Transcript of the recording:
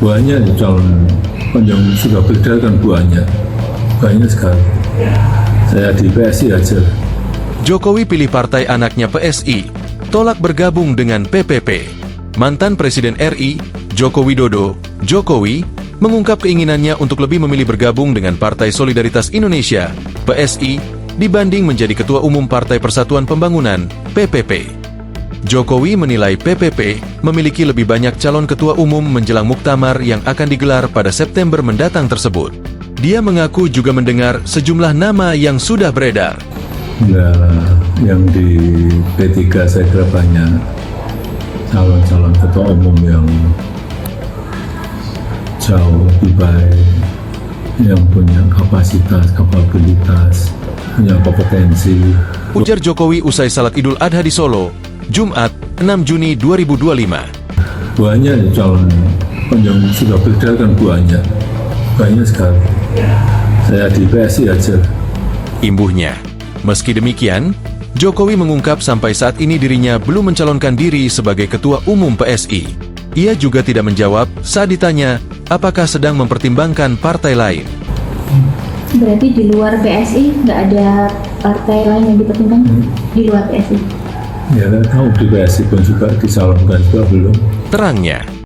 Banyak calon yang sudah beredar kan banyak sekali. Saya di PSI aja. Jokowi pilih partai anaknya PSI, tolak bergabung dengan PPP. Mantan Presiden RI, Joko Widodo, Jokowi, mengungkap keinginannya untuk lebih memilih bergabung dengan Partai Solidaritas Indonesia, PSI, dibanding menjadi Ketua Umum Partai Persatuan Pembangunan, PPP. Jokowi menilai PPP memiliki lebih banyak calon ketua umum menjelang muktamar yang akan digelar pada September mendatang tersebut. Dia mengaku juga mendengar sejumlah nama yang sudah beredar. Ya, yang di P3 saya kira banyak calon-calon ketua umum yang jauh lebih baik, yang punya kapabilitas, punya kompetensi. Ujar Jokowi usai salat Idul Adha di Solo, Jumat 6 Juni 2025. Banyak calon yang sudah beredar kan banyak sekali. Saya di PSI aja. Imbuhnya. Meski demikian, Jokowi mengungkap sampai saat ini dirinya belum mencalonkan diri sebagai Ketua Umum PSI. Ia juga tidak menjawab saat ditanya apakah sedang mempertimbangkan partai lain. Berarti di luar PSI nggak ada partai lain yang dipertimbangkan di luar PSI? Ya, nggak tahu di PSI pun juga dicalonkan juga belum. Terangnya,